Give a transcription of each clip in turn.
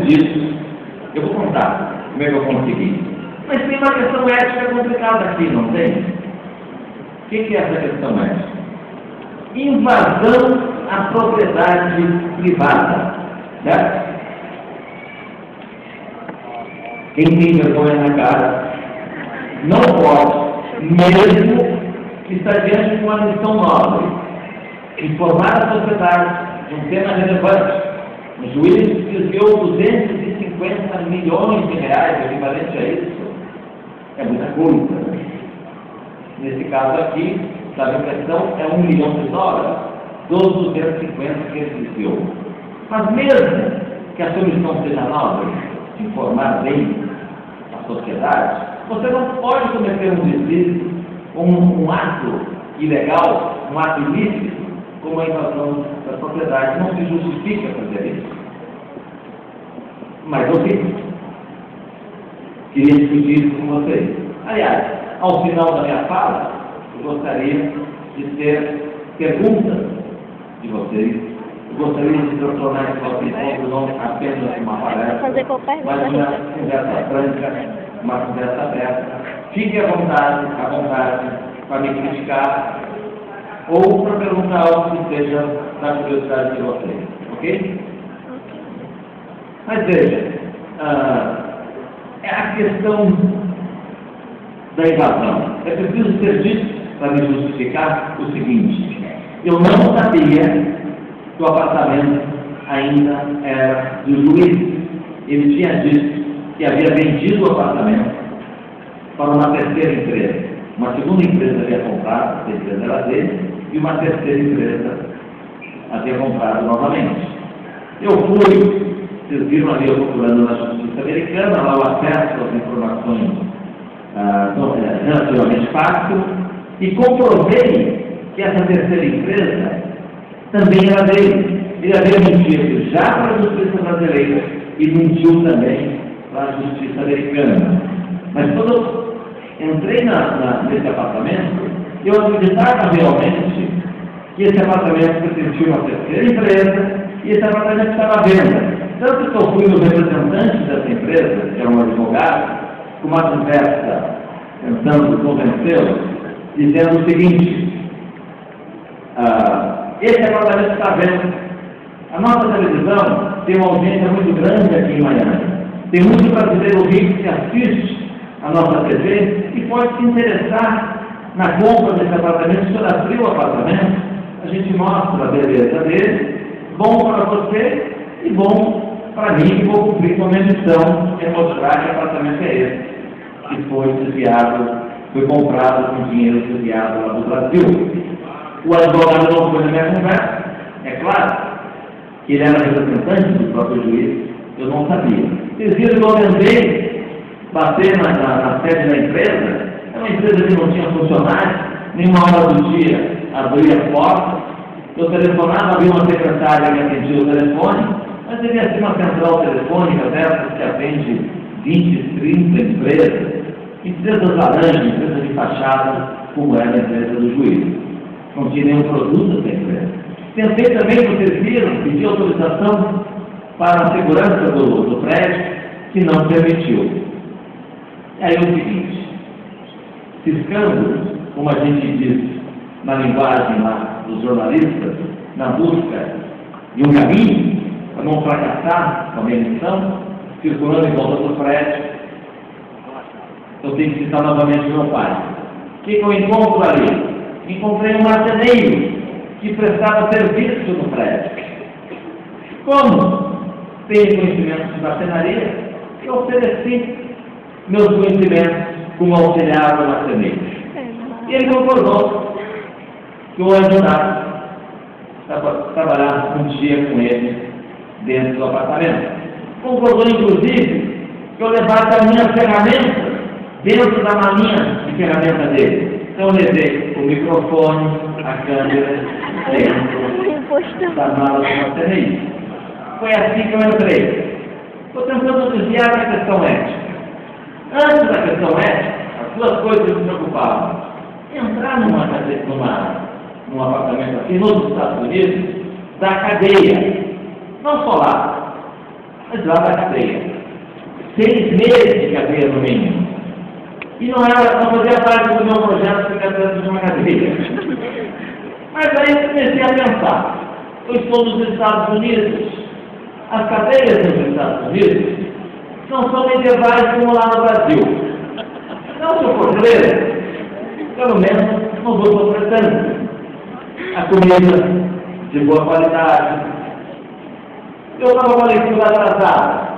disso, eu vou contar como é que eu consegui. Mas tem uma questão ética complicada aqui, não tem? O que é essa questão ética? Invasão à propriedade privada, certo? Quem tem vergonha na cara não pode, mesmo que está diante de uma missão nobre, informar a sociedade de um tema relevante. O juiz desviou 250 milhões de reais, equivalente a isso. É muita coisa. Nesse caso aqui, a questão é $1 milhão, dos 250 que ele desviou. Mas mesmo que a sua missão seja nobre, de informar bem a sociedade, você não pode cometer um desvio, um ato ilegal, um ato ilícito, como a invasão da propriedade. Não se justifica fazer isso. Mas eu queria discutir isso com vocês. Aliás, ao final da minha fala, eu gostaria de ter perguntas de vocês. Eu gostaria de tornar esse encontro não apenas uma palestra, mas uma conversa franca, uma conversa aberta. Fique à vontade para me criticar ou para perguntar algo que seja da curiosidade de vocês. Ok? Mas veja, é a questão da invasão. É preciso ter dito, para me justificar, o seguinte: eu não sabia que o apartamento ainda era do juiz. Ele tinha dito que havia vendido o apartamento para uma terceira empresa. Uma segunda empresa havia comprado, a empresa era dele, e uma terceira empresa havia comprado novamente. Eu fui, vocês viram ali eu procurando na Justiça Americana, lá o acesso às informações relativamente fácil, e comprovei que essa terceira empresa também era dele. Ele havia mentido já para a Justiça Brasileira e mentiu também para a Justiça Americana. Mas quando eu entrei nesse apartamento, eu acreditava realmente que esse apartamento pertencia a uma terceira empresa e esse apartamento estava à venda. Tanto que eu fui no representante dessa empresa, que era um advogado, com uma conversa tentando convencê-lo, dizendo o seguinte: esse apartamento está à venda. A nossa televisão tem uma audiência muito grande aqui em Miami. Tem muito brasileiro rico que assiste a nossa TV e pode se interessar na compra desse apartamento. Se eu abrir o apartamento, a gente mostra a beleza dele, bom para você e bom para mim, que vou cumprir com a minha missão, é mostrar que apartamento é esse, que foi desviado, foi comprado com dinheiro desviado lá do Brasil. O advogado não foi na minha conversa, é claro, que ele era representante do próprio juiz, eu não sabia. Vocês viram que eu tentei bater na sede da empresa, é uma empresa que não tinha funcionários, nenhuma hora do dia abria a porta, eu telefonava, havia uma secretária que atendia o telefone, mas devia ser uma central telefônica dessas que atende 20, 30 empresas, empresas laranjas, empresas de fachada, como era a empresa do juiz. Não tinha nenhum produto dessa empresa. Tentei também, vocês viram, pedir autorização para a segurança do prédio, que não permitiu. E aí é o seguinte: ciscando, como a gente diz na linguagem lá dos jornalistas, na busca de um caminho, para não fracassar com a minha missão, circulando em volta do prédio, eu tenho que citar novamente meu pai. O que eu encontro ali? Encontrei um marceneiro que prestava serviço no prédio. Como tenho conhecimentos de marcenaria, eu ofereci meus conhecimentos como auxiliar do marceneiro. E ele concordou que eu ajudasse a trabalhar um dia com ele dentro do apartamento. Concordou, inclusive, que eu levasse a minha ferramenta dentro da malinha de ferramenta dele. Então eu levei o microfone, a câmera, dentro da mala do marceneiro. Foi assim que eu entrei. Estou tentando desviar da questão ética. Antes da questão ética, as duas coisas me preocupavam. Entrar num apartamento assim, nos Estados Unidos, da cadeia. Não só lá. mas lá da cadeia. 6 meses de cadeia no mínimo. E não fazia parte do meu projeto ficar dentro de uma cadeia. Mas aí comecei a pensar. Eu estou nos Estados Unidos. As cadeias nos Estados Unidos não são medievais como lá no Brasil. Não, se eu for preso, pelo menos não vou sofrer tanto. A comida de boa qualidade. Eu estava com a leitura atrasada.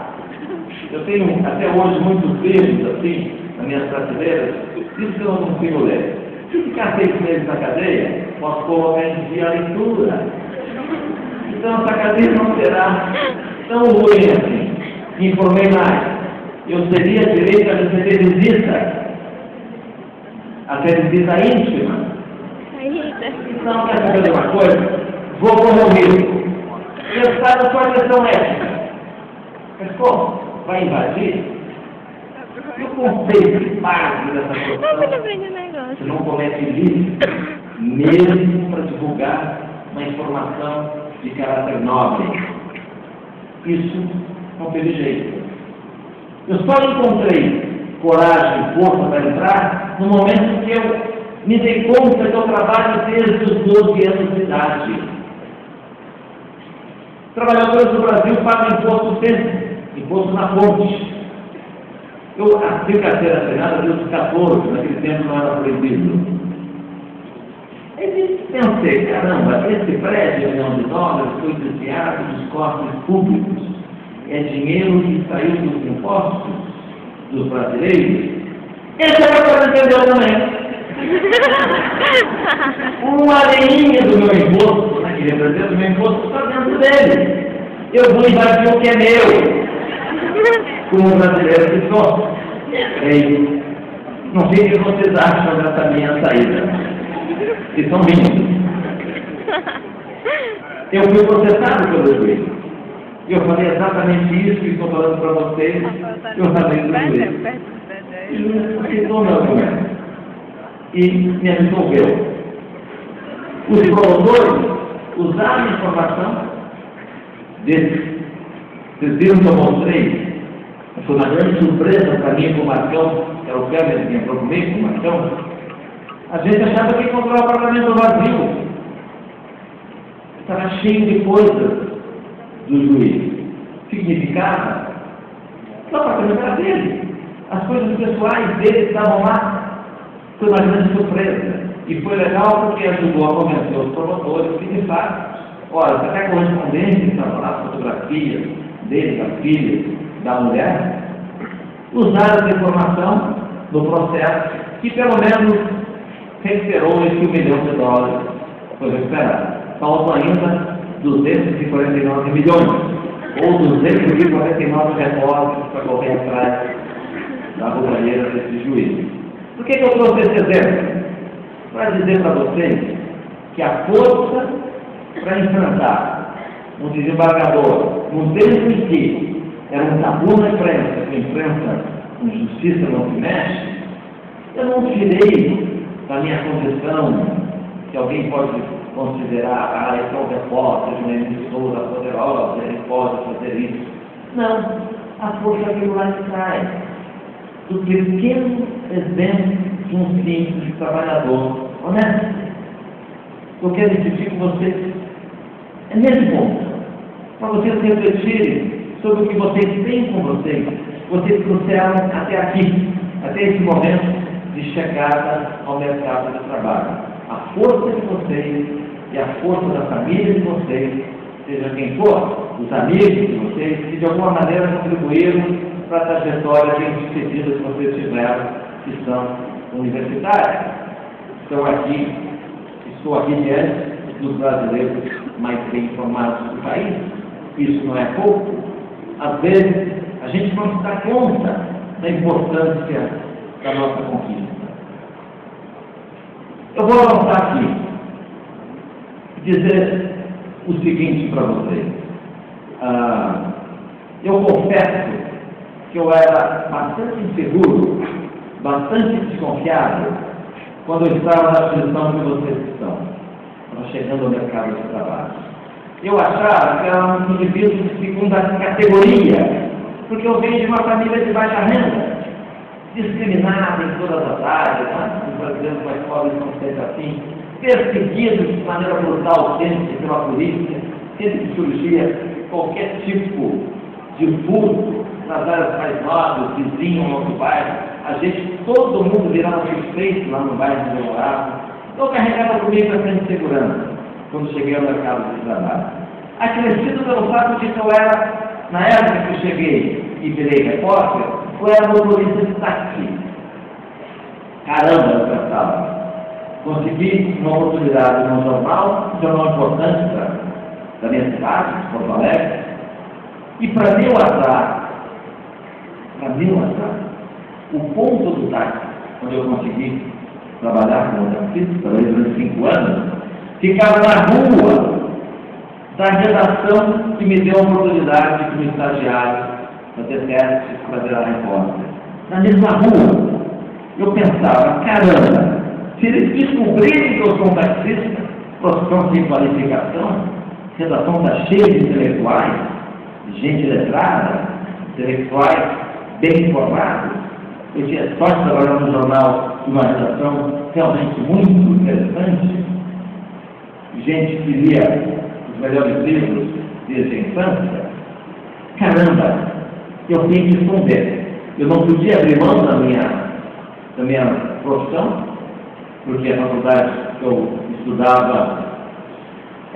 Eu tenho até hoje muitos livros assim, nas minhas prateleiras, isso que eu não consigo ler. Se ficar 6 meses na cadeia, posso colocar em dia a leitura. Então essa cadeia não será tão ruim assim. Me informei mais. Eu teria direito a receber visita. Até visita íntima. Então, quer saber uma coisa? Vou correr o risco. Pensar na sua questão ética. Mas como? Vai invadir? E o conceito básico dessa questão? Você não comete ilícito, mesmo para divulgar uma informação de caráter nobre. Isso não teve jeito. Eu só encontrei coragem e força para entrar no momento que eu me dei conta que eu trabalho desde os 12 anos de idade. Trabalhadores do Brasil pagam imposto sempre, imposto na fonte. Eu tenho carteira assinada desde os 14, naquele tempo não era proibido. E pensei, caramba, esse prédio de $1 milhão foi desviado dos cofres públicos. É dinheiro que saiu dos impostos dos brasileiros. Esse é para entender também. Uma areinha do meu imposto, né, que representa o meu imposto, está dentro dele. Eu vou invadir o que é meu, como brasileiro que sou. Não sei o que vocês acham dessa minha saída, que são lindos. Eu fui processado pelo juiz. Eu falei exatamente isso que estou falando para vocês. Eu falei do juiz. Ele aceitou meu argumento e me absolveu. Os promotores usaram a informação desse. Vocês viram que eu mostrei? Foi uma grande surpresa para mim com o Marcão, que era o câmera que entrou comigo, com o Marcão. A gente achava que encontrou o apartamento vazio. Estava cheio de coisas do juiz. Significava que o apartamento era dele. As coisas pessoais dele estavam lá. Foi uma grande surpresa. E foi legal porque ajudou a convencer os promotores que, de fato, olha, até a correspondência estava lá, fotografias dele, da filha, da mulher, usaram essa informação no processo que pelo menos recuperou esse $1 milhão. Foi recuperado. Faltam ainda 249 milhões, ou 249 repórteres para correr atrás da roubalheira desse juiz. Por que eu trouxe esse exemplo? Para dizer para vocês que a força para enfrentar um desembargador, no tempo em que era um tabu na imprensa, que a imprensa com justiça não se mexe, eu não tirei da minha condição, que alguém pode considerar, esse é um repórter, uma emissora poderosa, ele pode fazer isso. Não, a força que lá sai do pequeno exemplo de um simples trabalhador honesto. Eu quero discutir com vocês, é nesse ponto, para vocês refletirem sobre o que vocês têm com vocês trouxeram até aqui, até esse momento de chegada ao mercado de trabalho. A força de vocês e a força da família de vocês, seja quem for, os amigos de vocês, que de alguma maneira contribuíram para a trajetória de sucedida que vocês tiveram, que são universitários. Estou aqui diante dos brasileiros mais bem informados do país. Isso não é pouco. Às vezes, a gente não se dá conta da importância da nossa conquista. Eu vou avançar aqui e dizer o seguinte para vocês. Eu confesso que eu era bastante inseguro, bastante desconfiado, quando eu estava na posição que vocês estão, chegando ao mercado de trabalho. eu achava que era um indivíduo de segunda categoria, porque eu venho de uma família de baixa renda, discriminada em todas as áreas, né? Os brasileiros mais pobres são sempre assim, perseguidos de maneira brutal sempre pela polícia, sempre que surgia qualquer tipo de furto nas áreas mais nobres, vizinho ao nosso bairro, todo mundo virava suspeito lá no bairro onde eu morava. Eu carregava comigo essa insegurança quando cheguei ao mercado de trabalho. Acrescido pelo fato de que eu era, na época que eu cheguei e virei repórter, eu era motorista de táxi. Caramba, eu pensava. Consegui uma oportunidade num jornal importante da minha cidade, Porto Alegre, e para meu azar, o ponto do táxi, onde eu consegui trabalhar como taxista, trabalhei durante 5 anos, ficava na rua da redação que me deu a oportunidade de como estagiário fazer testes para virar repórter. Na mesma rua, eu pensava, caramba, se eles descobrirem que eu sou um taxista, profissão sem qualificação, a redação está cheia de intelectuais, de gente letrada, intelectuais bem informados. Eu tinha sorte de trabalhar no jornal de uma redação realmente muito interessante, gente que lia os melhores livros desde a infância. Caramba, eu tenho que esconder. Eu não podia abrir mão da minha profissão, porque a faculdade que eu estudava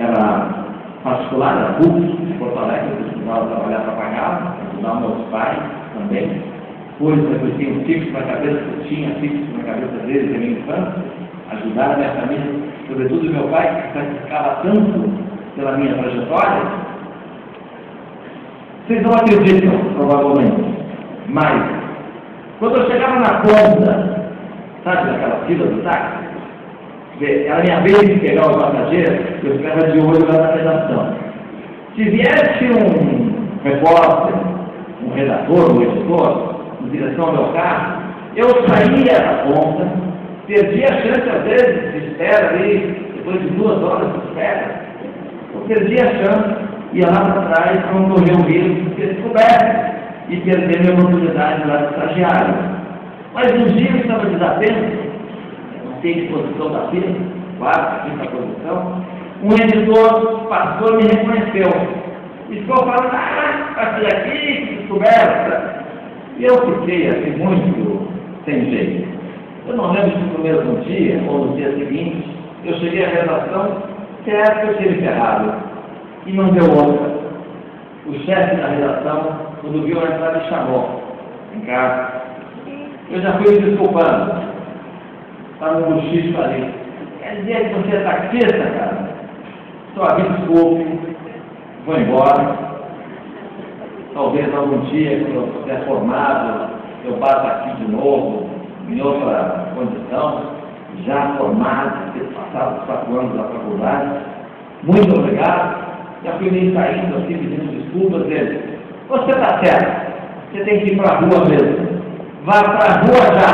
era particular, era PUC de Porto Alegre, eu estudava trabalhar para pagar, ajudar meus pais também. Pois eu tinha um fixo na cabeça, eu tinha fixo na cabeça desde a minha infância, ajudar a minha família, sobretudo meu pai, que sacrificava tanto pela minha trajetória. Vocês não acreditam, provavelmente, mas quando eu chegava na ponta, sabe, naquela fila do táxi, era minha vez de pegar os passageiros, eu ficava de olho lá na redação. Se viesse um repórter, um redator, um editor, em direção ao meu carro, eu saía da ponta, perdia a chance, às vezes, de espera ali, depois de 2 horas de espera, eu perdia a chance, ia lá para trás para não correr o risco de ser descoberto e perder minha oportunidade lá de estagiário. Mas um dia eu estava desatento, não sei que posição da fila, 4ª, 5ª posição, um editor passou e me reconheceu. E ficou falando, passei aqui, que descoberta. E eu fiquei assim muito sem jeito. Eu não lembro se no mesmo dia ou no dia seguinte, eu cheguei à redação, certo que eu tive ferrado. E não deu outra. O chefe da redação, quando viu a entrada, me chamou em casa. Eu já fui me desculpando. Estava no buchicho ali. Quer dizer que você é taxista, cara? Só me desculpe, vou embora. Talvez algum dia, quando eu estiver formado, eu bata aqui de novo, em outra condição, já formado, ter passado os 4 anos da faculdade. Muito obrigado. Já fui meio saindo assim, pedindo desculpas dele. Você está certo, você tem que ir para a rua mesmo. Vá para a rua já,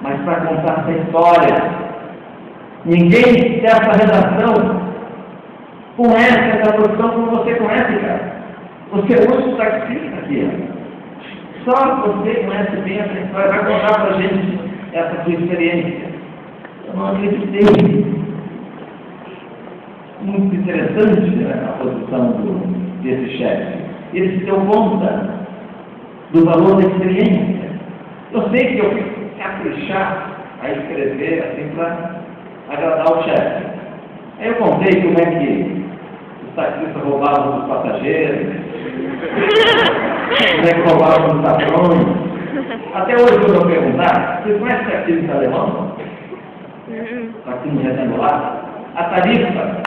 mas para contar essa história. Ninguém dessa redação conhece essa profissão como você conhece, cara. Você é o único taxista aqui. Só você conhece bem essa história, vai contar para a gente essa sua experiência. Eu não acreditei. Muito interessante, né, a posição desse chefe. Ele se deu conta do valor da experiência. Eu sei que eu fui caprichar a escrever assim para agradar o chefe. Aí eu contei como é que os taxistas roubavam dos passageiros, como é que roubavam dos patrões. Até hoje eu vou perguntar, vocês conhecem taxista alemão? Taxismo retangular? A tarifa